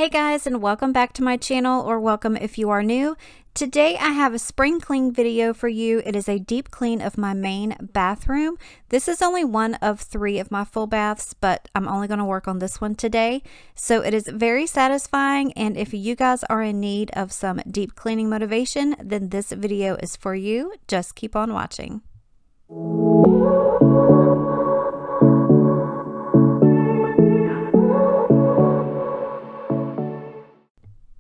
Hey guys, and welcome back to my channel, or welcome if you are new. Today I have a spring clean video for you. It is a deep clean of my main bathroom. This is only one of 3 of my full baths, but I'm only going to work on this one today. So it is very satisfying, and if you guys are in need of some deep cleaning motivation, then this video is for you. Just keep on watching.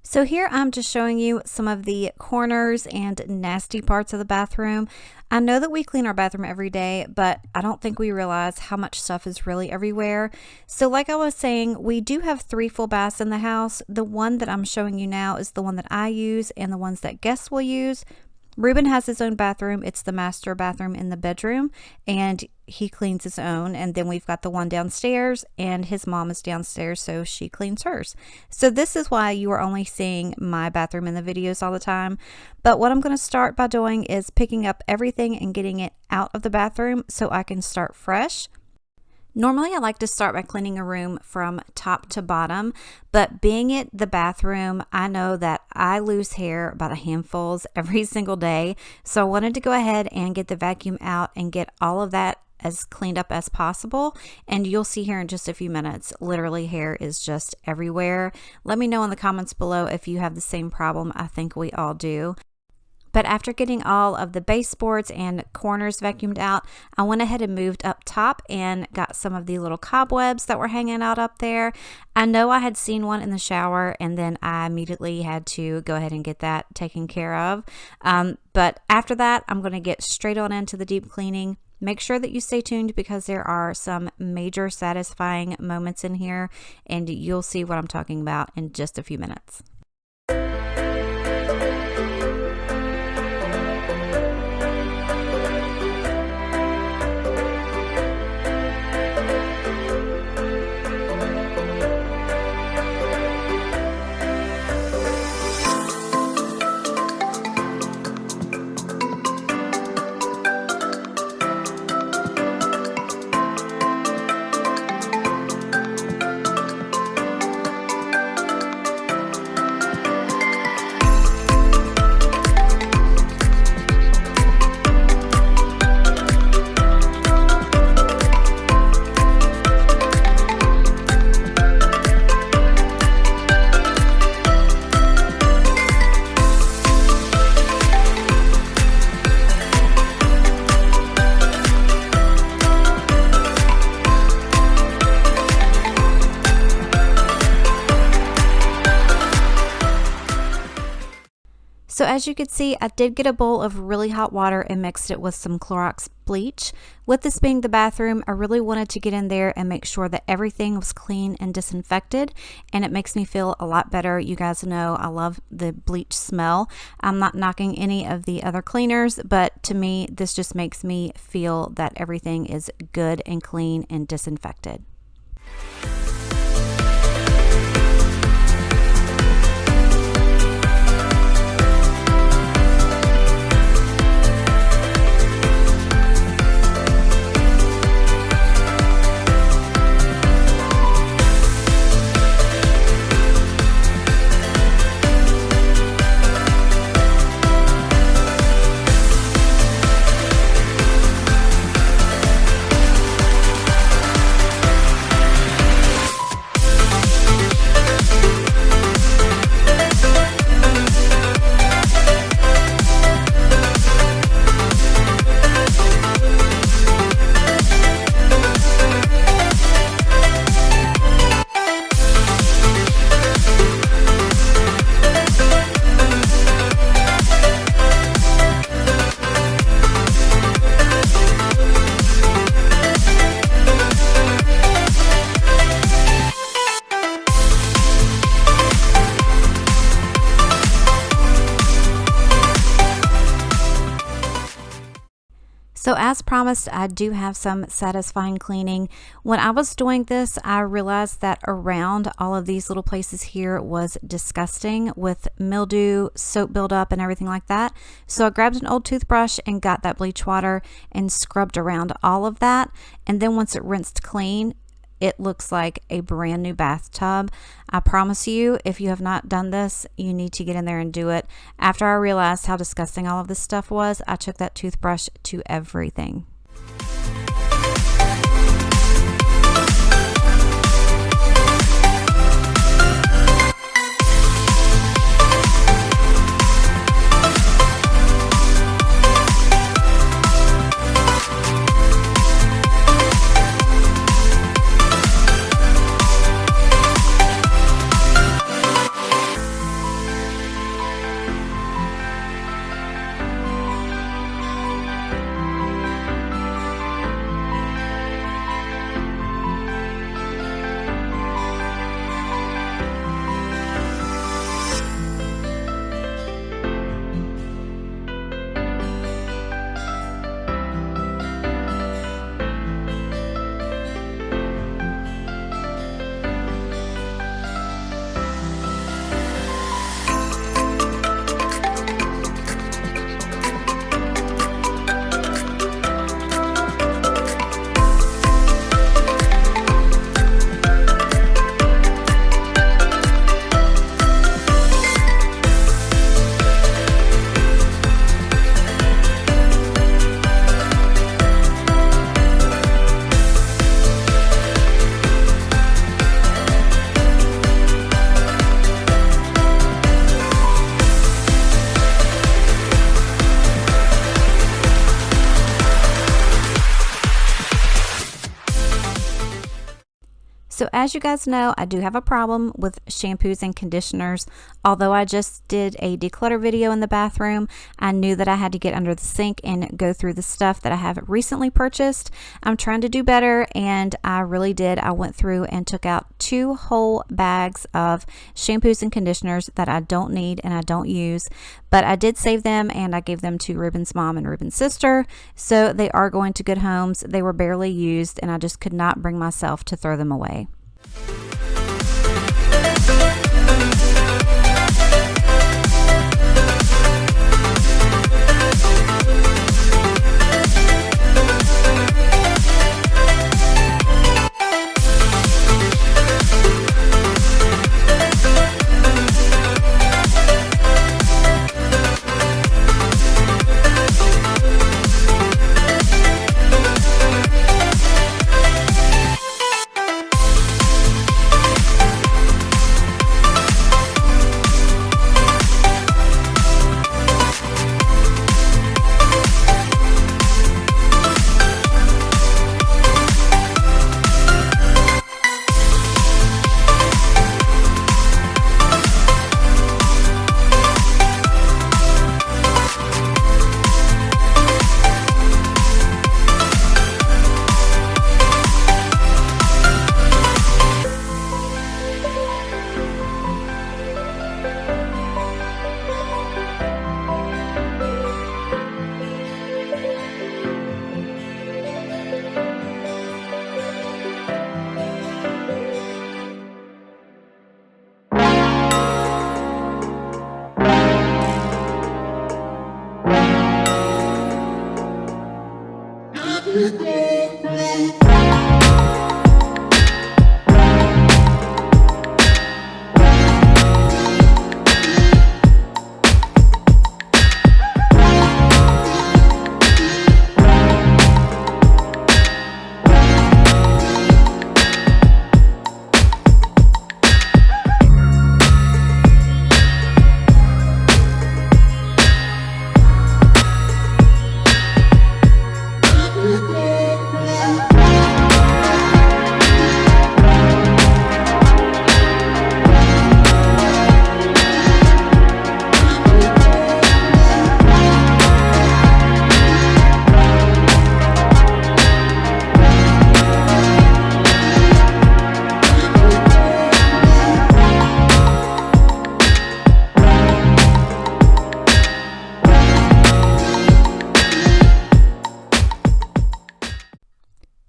So here I'm just showing you some of the corners and nasty parts of the bathroom. I know that we clean our bathroom every day, but I don't think we realize how much stuff is really everywhere. So like I was saying, we do have 3 full baths in the house. The one that I'm showing you now is the one that I use and the ones that guests will use. Ruben has his own bathroom. It's the master bathroom in the bedroom, and he cleans his own. And then we've got the one downstairs, and his mom is downstairs, so she cleans hers. So this is why you are only seeing my bathroom in the videos all the time. But what I'm going to start by doing is picking up everything and getting it out of the bathroom so I can start fresh. Normally I like to start by cleaning a room from top to bottom, but being it the bathroom, I know that I lose hair by the handfuls every single day. So I wanted to go ahead and get the vacuum out and get all of that as cleaned up as possible. And you'll see here in just a few minutes, literally hair is just everywhere. Let me know in the comments below if you have the same problem. I think we all do. But after getting all of the baseboards and corners vacuumed out, I went ahead and moved up top and got some of the little cobwebs that were hanging out up there. I know I had seen one in the shower, and then I immediately had to go ahead and get that taken care of. But after that, I'm going to get straight on into the deep cleaning. Make sure that you stay tuned because there are some major satisfying moments in here, and you'll see what I'm talking about in just a few minutes. So as you can see, I did get a bowl of really hot water and mixed it with some Clorox bleach. With this being the bathroom, I really wanted to get in there and make sure that everything was clean and disinfected, and it makes me feel a lot better. You guys know I love the bleach smell. I'm not knocking any of the other cleaners, but to me, this just makes me feel that everything is good and clean and disinfected. So as promised, I do have some satisfying cleaning. When I was doing this, I realized that around all of these little places here was disgusting with mildew, soap buildup, and everything like that. So I grabbed an old toothbrush and got that bleach water and scrubbed around all of that. And then once it rinsed clean, it looks like a brand new bathtub. I promise you, if you have not done this, you need to get in there and do it. After I realized how disgusting all of this stuff was, I took that toothbrush to everything. So as you guys know, I do have a problem with shampoos and conditioners. Although I just did a declutter video in the bathroom, I knew that I had to get under the sink and go through the stuff that I have recently purchased. I'm trying to do better, and I really did. I went through and took out 2 whole bags of shampoos and conditioners that I don't need and I don't use. But I did save them, and I gave them to Ruben's mom and Ruben's sister. So they are going to good homes. They were barely used, and I just could not bring myself to throw them away.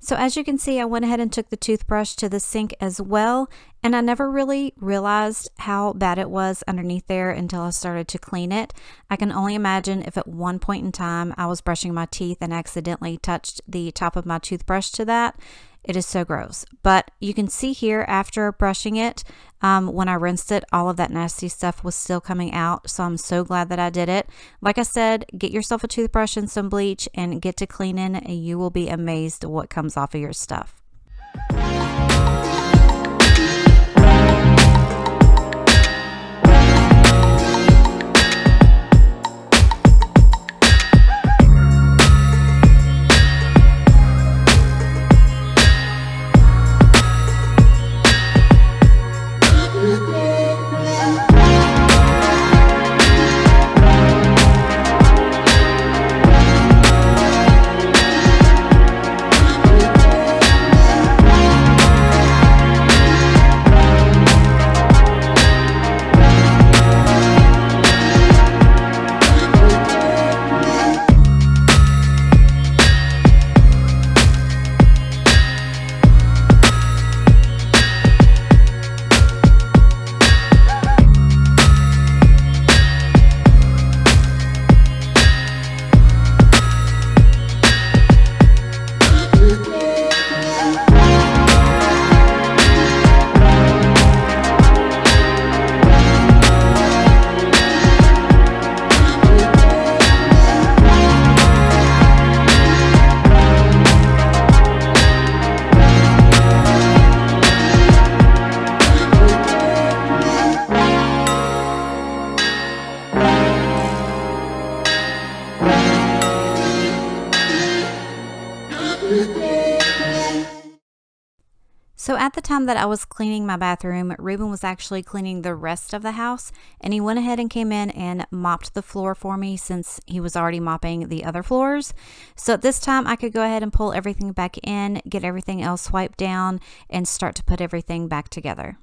So as you can see, I went ahead and took the toothbrush to the sink as well, and I never really realized how bad it was underneath there until I started to clean it. I can only imagine if at one point in time I was brushing my teeth and accidentally touched the top of my toothbrush to that. It is so gross. But you can see here after brushing it, when I rinsed it, all of that nasty stuff was still coming out. So I'm so glad that I did it. Like I said, get yourself a toothbrush and some bleach and get to cleaning, and you will be amazed what comes off of your stuff. So at the time that I was cleaning my bathroom, Ruben was actually cleaning the rest of the house, and he went ahead and came in and mopped the floor for me since he was already mopping the other floors. So at this time I could go ahead and pull everything back in, get everything else wiped down, and start to put everything back together.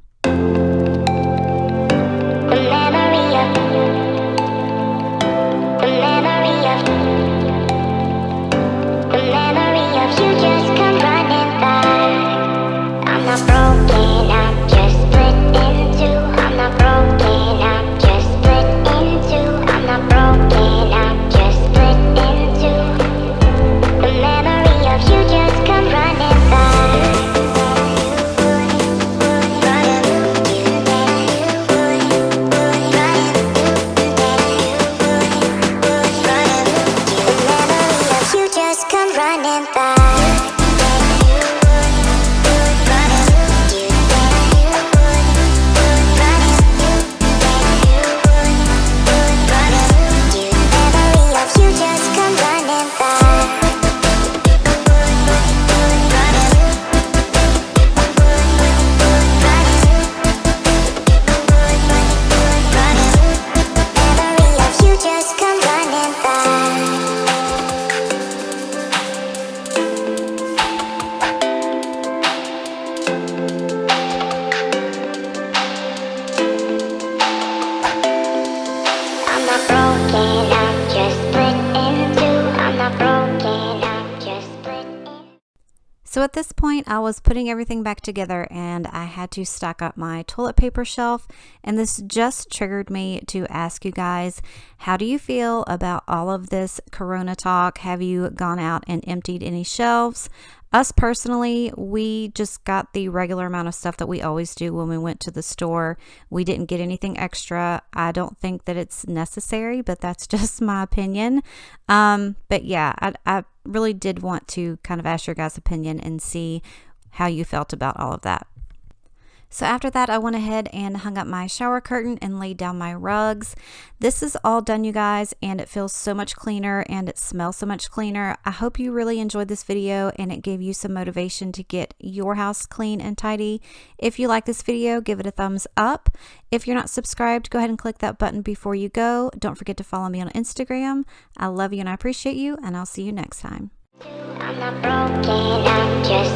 So at this point, I was putting everything back together and I had to stock up my toilet paper shelf. And this just triggered me to ask you guys, how do you feel about all of this Corona talk? Have you gone out and emptied any shelves? Us personally, we just got the regular amount of stuff that we always do when we went to the store. We didn't get anything extra. I don't think that it's necessary, but that's just my opinion. But yeah, I really did want to kind of ask your guys' opinion and see how you felt about all of that. So after that, I went ahead and hung up my shower curtain and laid down my rugs. This is all done, you guys, and it feels so much cleaner and it smells so much cleaner. I hope you really enjoyed this video and it gave you some motivation to get your house clean and tidy. If you like this video, give it a thumbs up. If you're not subscribed, go ahead and click that button before you go. Don't forget to follow me on Instagram. I love you and I appreciate you, and I'll see you next time. I'm not broken, I'm just